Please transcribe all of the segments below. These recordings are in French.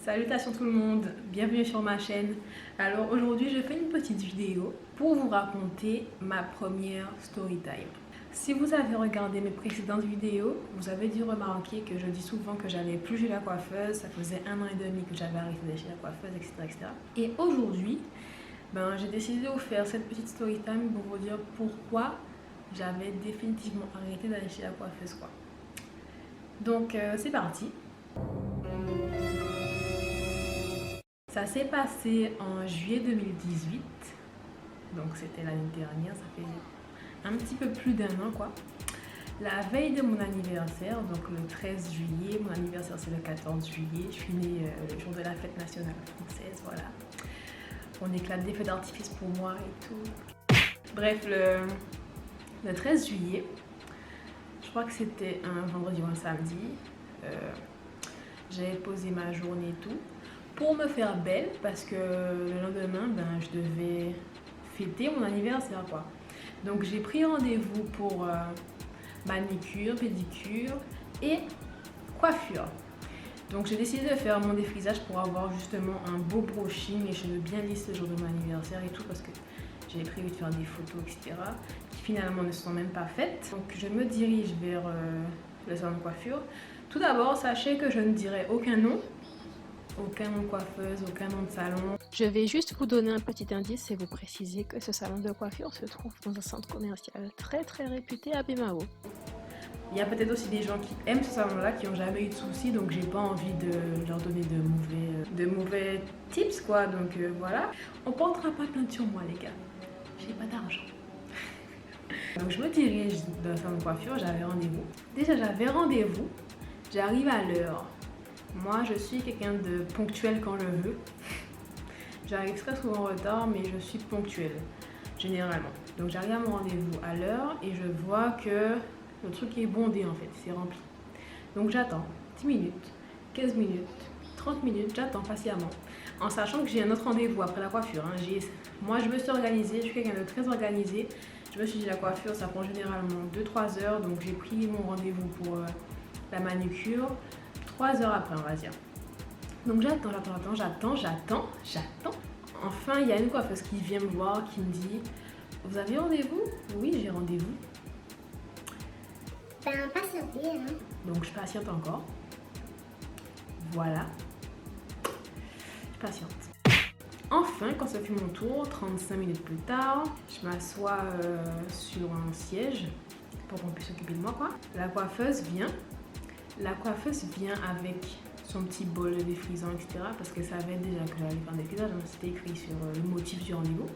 Salutations tout le monde, bienvenue sur ma chaîne. Alors aujourd'hui je fais une petite vidéo pour vous raconter ma première story time. Si vous avez regardé mes précédentes vidéos, vous avez dû remarquer que je dis souvent que j'allais plus chez la coiffeuse. Ça faisait 1 an et demi que j'avais arrêté d'aller chez la coiffeuse, etc. Et aujourd'hui, j'ai décidé de vous faire cette petite story time pour vous dire pourquoi j'avais définitivement arrêté d'aller chez la coiffeuse, quoi. Donc c'est parti. Ça s'est passé en juillet 2018, donc c'était l'année dernière, ça fait un petit peu plus d'1 an quoi. La veille de mon anniversaire, donc le 13 juillet, mon anniversaire c'est le 14 juillet, je suis née le jour de la fête nationale française, voilà. On éclate des feux d'artifice pour moi et tout. Bref, le 13 juillet, je crois que c'était un vendredi ou un samedi, j'avais posé ma journée et tout pour me faire belle parce que le lendemain je devais fêter mon anniversaire quoi. Donc j'ai pris rendez-vous pour manicure, pédicure et coiffure. Donc j'ai décidé de faire mon défrisage pour avoir justement un beau brushing, les cheveux bien lisses le jour de mon anniversaire et tout, parce que j'avais prévu de faire des photos etc qui finalement ne sont même pas faites. Donc je me dirige vers le salon de coiffure. Tout d'abord, sachez que je ne dirai aucun nom. Aucun nom de coiffeuse, aucun nom de salon. Je vais juste vous donner un petit indice et vous préciser que ce salon de coiffure se trouve dans un centre commercial très réputé à Bemao. Il y a peut-être aussi des gens qui aiment ce salon-là, qui n'ont jamais eu de soucis, donc j'ai pas envie de leur donner de mauvais tips quoi. Donc voilà. On portera pas plainte sur moi les gars. J'ai pas d'argent. Donc je me dirige dans le salon de coiffure, j'avais rendez-vous. Déjà j'avais rendez-vous, j'arrive à l'heure. Moi, je suis quelqu'un de ponctuel quand je veux. J'arrive très souvent en retard, mais je suis ponctuelle, généralement. Donc j'arrive à mon rendez-vous à l'heure et je vois que le truc est bondé en fait, c'est rempli. Donc j'attends 10 minutes, 15 minutes, 30 minutes, j'attends patiemment. En sachant que j'ai un autre rendez-vous après la coiffure. Moi, je me suis organisée, je suis quelqu'un de très organisé. Je me suis dit la coiffure, ça prend généralement 2-3 heures. Donc j'ai pris mon rendez-vous pour la manucure. 3 heures après, on va dire. Donc j'attends. Enfin, il y a une coiffeuse qui vient me voir, qui me dit « Vous avez rendez-vous ?» « Oui, j'ai rendez-vous. » Patientez, hein. Donc je patiente encore. Voilà. Je patiente. Enfin, quand ce fut mon tour, 35 minutes plus tard, je m'assois sur un siège pour qu'on puisse s'occuper de moi, quoi. La coiffeuse vient. La coiffeuse vient avec son petit bol de défrisant, etc. Parce qu'elle savait déjà que j'allais faire un défrisage, c'était écrit sur le motif du rendez-vous.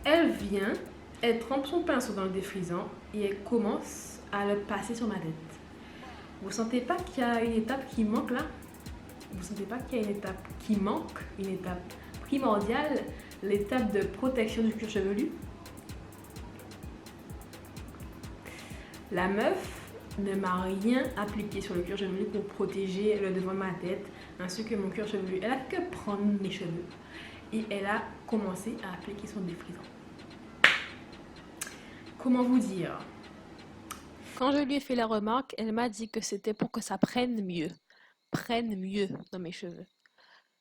Elle vient, elle trempe son pinceau dans le défrisant et elle commence à le passer sur ma tête. Vous sentez pas qu'il y a une étape qui manque là? Vous sentez pas qu'il y a une étape qui manque? Une étape primordiale, l'étape de protection du cuir chevelu? La meuf ne m'a rien appliqué sur le cuir chevelu pour protéger le devant de ma tête ainsi que mon cuir chevelu. Elle a que prendre mes cheveux et elle a commencé à appliquer son défrisant. Comment vous dire? Quand je lui ai fait la remarque, elle m'a dit que c'était pour que ça prenne mieux dans mes cheveux.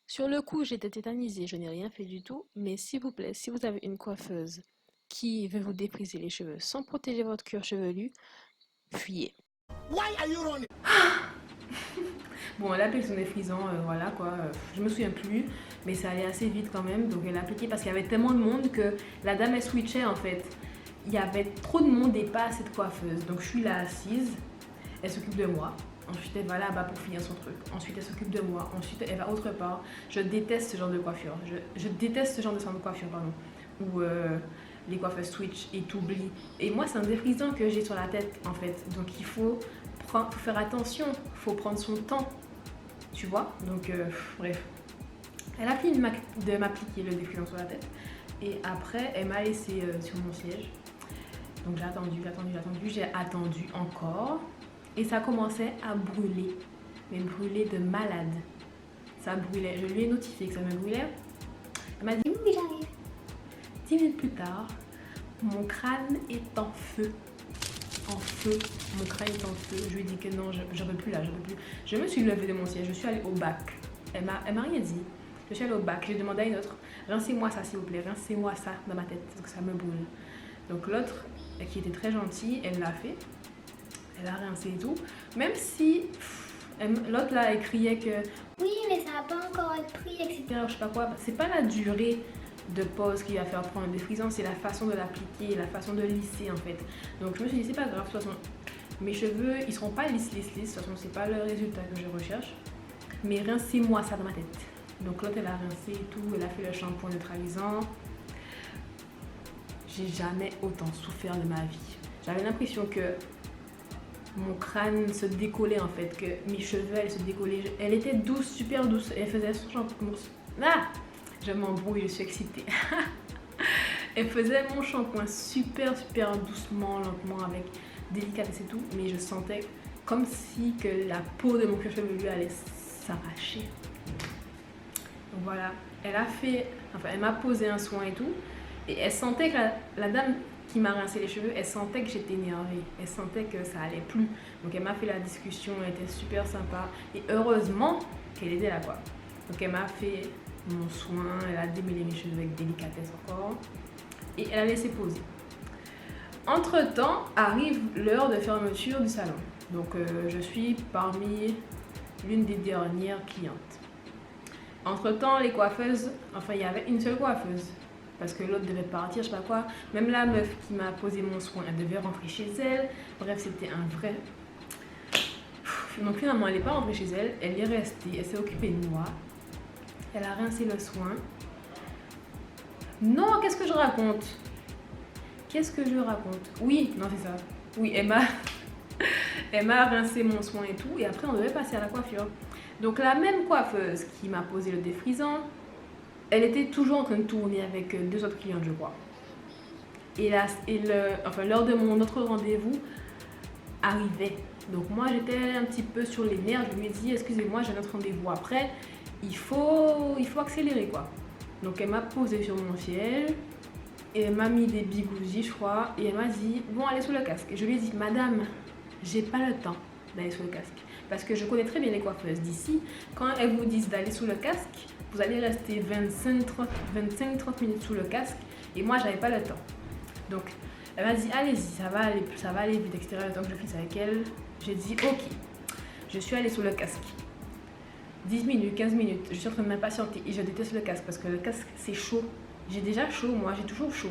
Sur le coup, j'étais tétanisée, je n'ai rien fait du tout, mais s'il vous plaît, si vous avez une coiffeuse qui veut vous défriser les cheveux sans protéger votre cuir chevelu, fuyez. Why are you running? Bon, elle a appliqué son défrisant, voilà quoi, je me souviens plus, mais ça allait assez vite quand même, donc elle a appliqué parce qu'il y avait tellement de monde que la dame elle switchait en fait. Il y avait trop de monde et pas assez de coiffeuses, donc je suis là assise, elle s'occupe de moi, ensuite elle va là-bas pour finir son truc, ensuite elle s'occupe de moi, ensuite elle va autre part. Je déteste ce genre de coiffure, je déteste ce genre de salon de coiffure, pardon, où les coiffeuses switch et t'oublient. Et moi c'est un défrisant que j'ai sur la tête en fait, donc il faut faire attention, il faut prendre son temps, tu vois. Donc bref, elle a fini de m'appliquer le défrisant sur la tête et après elle m'a laissé sur mon siège. Donc j'ai attendu encore et ça commençait à brûler, mais brûler de malade. Ça brûlait, je lui ai notifié que ça me brûlait. Elle m'a dit oui j'arrive. 10 minutes plus tard, mon crâne est en feu. Mon crâne est en feu. Je lui ai dit que non, je peux plus là, je peux plus. Je me suis levée de mon siège, je suis allée au bac. Elle m'a rien dit. Je suis allée au bac, j'ai demandé à une autre, rincez-moi ça s'il vous plaît, rincez-moi ça dans ma tête, parce que ça me brûle. Donc l'autre, qui était très gentille, elle l'a fait. Elle a rincé et tout. Même si l'autre là, elle criait que Oui, mais ça n'a pas encore été pris, etc. je sais pas quoi, c'est pas la durée de pause qui va faire prendre un défrisant, c'est la façon de l'appliquer, la façon de lisser en fait. Donc je me suis dit, c'est pas grave, de toute façon, mes cheveux, ils seront pas lisses, de toute façon, c'est pas le résultat que je recherche. Mais rincez-moi ça dans ma tête. Donc l'autre, elle a rincé et tout, elle a fait le shampoing neutralisant. J'ai jamais autant souffert de ma vie. J'avais l'impression que mon crâne se décollait en fait, que mes cheveux, elles se décollaient. Elle était douce, super douce. Elle faisait son shampoing. Ah! Je m'embrouille, je suis excitée. Elle faisait mon shampoing super doucement, lentement, avec délicatesse et tout. Mais je sentais comme si que la peau de mon cuir chevelu allait s'arracher. Donc voilà, elle m'a posé un soin et tout. Et elle sentait que la dame qui m'a rincé les cheveux, elle sentait que j'étais énervée. Elle sentait que ça allait plus. Donc elle m'a fait la discussion, elle était super sympa. Et heureusement qu'elle était là quoi. Donc elle m'a fait mon soin, elle a démêlé mes cheveux avec délicatesse encore. Et elle a laissé poser. Entre temps, arrive l'heure de fermeture du salon. Donc je suis parmi l'une des dernières clientes. Entre temps, les coiffeuses, enfin il y avait une seule coiffeuse. Parce que l'autre devait partir, je sais pas quoi. Même la meuf qui m'a posé mon soin, elle devait rentrer chez elle. Bref, c'était un vrai... Donc finalement, elle n'est pas rentrée chez elle. Elle est restée, elle s'est occupée de moi. Elle a rincé le soin. Non, qu'est-ce que je raconte? Qu'est-ce que je raconte? Oui, non c'est ça. Oui, elle m'a rincé mon soin et tout. Et après, on devait passer à la coiffure. Donc la même coiffeuse qui m'a posé le défrisant, elle était toujours en train de tourner avec deux autres clientes, je crois. Et l'heure de mon autre rendez-vous arrivait. Donc moi, j'étais un petit peu sur les nerfs. Je lui ai dit, excusez-moi, j'ai notre rendez-vous après. Il faut accélérer, quoi. Donc elle m'a posé sur mon siège. Et elle m'a mis des bigoudis, je crois. Et elle m'a dit, bon, allez sous le casque. Et je lui ai dit, madame, j'ai pas le temps d'aller sous le casque. Parce que je connais très bien les coiffeuses d'ici. Quand elles vous disent d'aller sous le casque, vous allez rester 25-30 minutes sous le casque. Et moi, j'avais pas le temps. Donc, elle m'a dit, allez-y, ça va aller vite, etc. Le temps que je fixe avec elle, j'ai dit, ok. Je suis allée sous le casque. 10 minutes, 15 minutes, je suis en train de m'impatienter. Et je déteste le casque parce que le casque, c'est chaud. J'ai déjà chaud, moi, j'ai toujours chaud.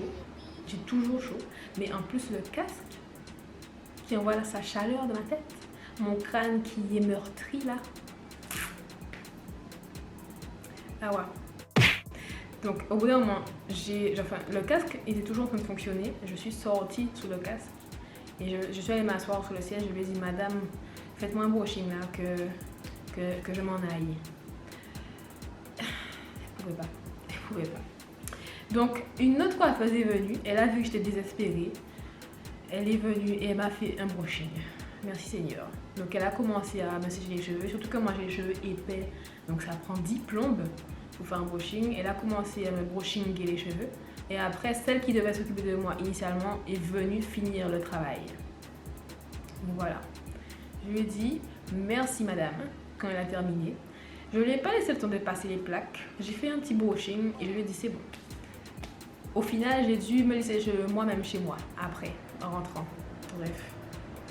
J'ai toujours chaud. Mais en plus, le casque qui envoie sa chaleur dans ma tête. Mon crâne qui est meurtri là. Ah ouais. Donc au bout d'un moment, le casque était toujours en train de fonctionner. Je suis sortie sous le casque et je suis allée m'asseoir sur le siège. Je lui ai dit, madame, faites-moi un brushing là, que je m'en aille. Elle pouvait pas. Donc une autre coiffeuse est venue. Elle a vu que j'étais désespérée. Elle est venue et elle m'a fait un brushing. Merci Seigneur. Donc elle a commencé à me sécher les cheveux, surtout que moi j'ai les cheveux épais, donc ça prend 10 plombes pour faire un brushing. Elle a commencé à me brushinguer les cheveux et après celle qui devait s'occuper de moi initialement est venue finir le travail. Donc voilà. Je lui ai dit merci madame quand elle a terminé. Je ne lui ai pas laissé le temps de passer les plaques. J'ai fait un petit brushing et je lui ai dit c'est bon. Au final j'ai dû me laisser les cheveux moi-même chez moi après en rentrant. Bref.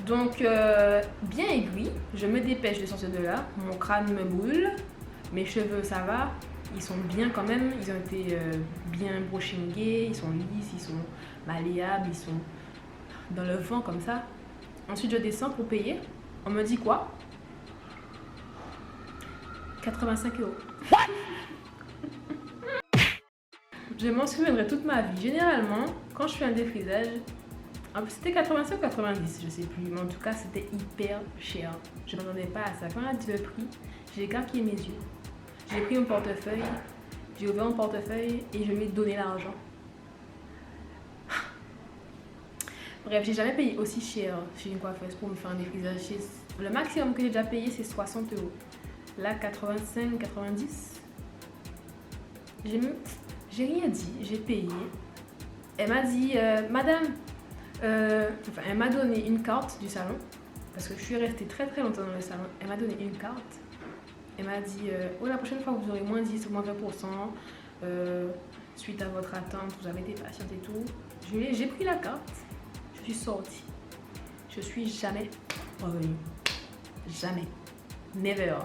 Donc, bien aiguille, je me dépêche de sortir de là. Mon crâne me brûle, mes cheveux ça va, ils sont bien quand même, ils ont été bien brushingés, ils sont lisses, ils sont malléables, ils sont dans le vent comme ça. Ensuite, je descends pour payer. On me dit quoi? 85 €. Je m'en souviendrai toute ma vie. Généralement, quand je fais un défrisage, c'était 85 ou 90, je sais plus, mais en tout cas c'était hyper cher. Je ne m'attendais pas à ça. Quand elle a dit le prix, j'ai écarquillé mes yeux. J'ai pris mon portefeuille, j'ai ouvert mon portefeuille et je lui ai donné l'argent. Bref, j'ai jamais payé aussi cher chez une coiffeuse pour me faire un défrisage. Le maximum que j'ai déjà payé c'est 60 €. Là 85, 90. J'ai rien dit, j'ai payé. Elle m'a dit, madame, elle m'a donné une carte du salon parce que je suis restée très longtemps dans le salon. Elle m'a donné une carte. Elle m'a dit oh, la prochaine fois vous aurez moins 10 ou moins 20%. Suite à votre attente, vous avez été patiente et tout. J'ai pris la carte, je suis sortie. Je suis jamais revenue. Jamais. Never.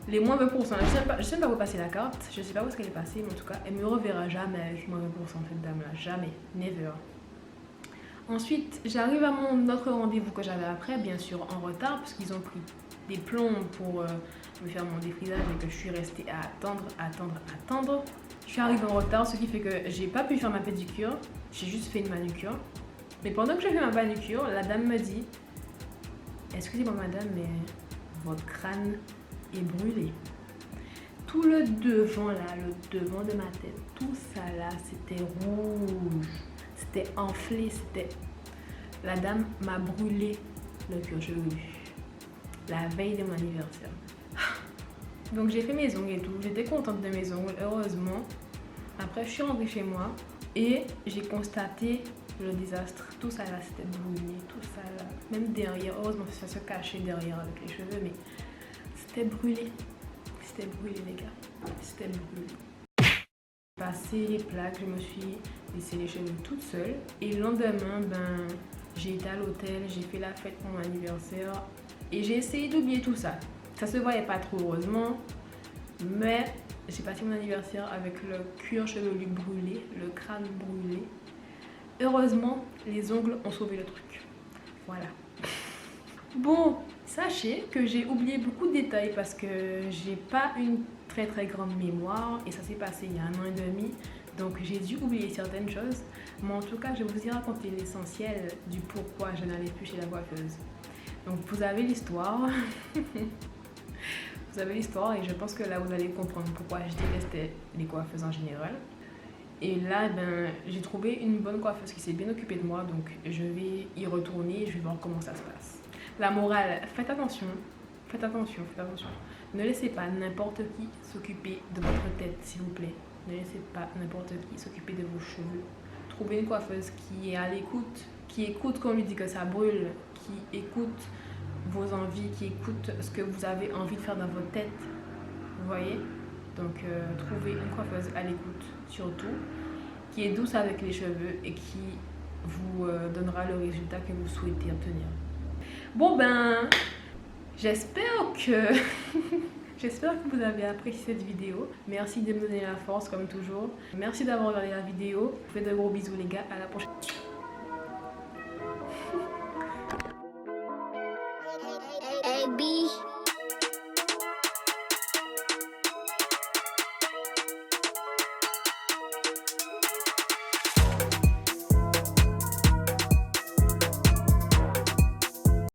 Les moins 20%, je sais pas où passer la carte, je sais pas où est-ce qu'elle est passée, mais en tout cas, elle me reverra jamais avec moins 20% cette dame-là. Jamais. Never. Ensuite, j'arrive à mon autre rendez-vous que j'avais après, bien sûr en retard, parce qu'ils ont pris des plombs pour me faire mon défrisage et que je suis restée à attendre. Je suis arrivée en retard, ce qui fait que j'ai pas pu faire ma pédicure, j'ai juste fait une manucure. Mais pendant que j'ai fait ma manucure, la dame me dit « Excusez-moi madame, mais votre crâne est brûlé. » Tout le devant là, le devant de ma tête, tout ça là, c'était rouge. C'était enflé, c'était... La dame m'a brûlé le cuir chevelu. La veille de mon anniversaire. Donc j'ai fait mes ongles et tout. J'étais contente de mes ongles, heureusement. Après, je suis rentrée chez moi et j'ai constaté le désastre. Tout ça là, c'était brûlé. Tout ça là. Même derrière, heureusement, ça se cachait derrière avec les cheveux, mais c'était brûlé. C'était brûlé, les gars. C'était brûlé. Passé les plaques, je me suis laissé les cheveux toute seule. Et le lendemain, ben, j'ai été à l'hôtel, j'ai fait la fête pour mon anniversaire et j'ai essayé d'oublier tout ça. Ça se voyait pas trop heureusement, mais j'ai passé mon anniversaire avec le cuir chevelu brûlé, le crâne brûlé. Heureusement, les ongles ont sauvé le truc. Voilà. Bon, sachez que j'ai oublié beaucoup de détails parce que j'ai pas une très grande mémoire et ça s'est passé il y a 1 an et demi, donc j'ai dû oublier certaines choses, mais en tout cas je vais vous y raconter l'essentiel du pourquoi je n'allais plus chez la coiffeuse. Donc vous avez l'histoire. Vous avez l'histoire et je pense que là vous allez comprendre pourquoi je détestais les coiffeuses en général. Et là, ben, j'ai trouvé une bonne coiffeuse qui s'est bien occupée de moi, donc je vais y retourner et je vais voir comment ça se passe. La morale, faites attention, faites attention, faites attention. Ne laissez pas n'importe qui s'occuper de votre tête, s'il vous plaît. Ne laissez pas n'importe qui s'occuper de vos cheveux. Trouvez une coiffeuse qui est à l'écoute, qui écoute quand on lui dit que ça brûle, qui écoute vos envies, qui écoute ce que vous avez envie de faire dans votre tête. Vous voyez? Donc, trouvez une coiffeuse à l'écoute, surtout, qui est douce avec les cheveux et qui vous donnera le résultat que vous souhaitez obtenir. Bon ben, j'espère que vous avez apprécié cette vidéo. Merci de me donner la force comme toujours. Merci d'avoir regardé la vidéo. Je vous fais de gros bisous les gars, à la prochaine.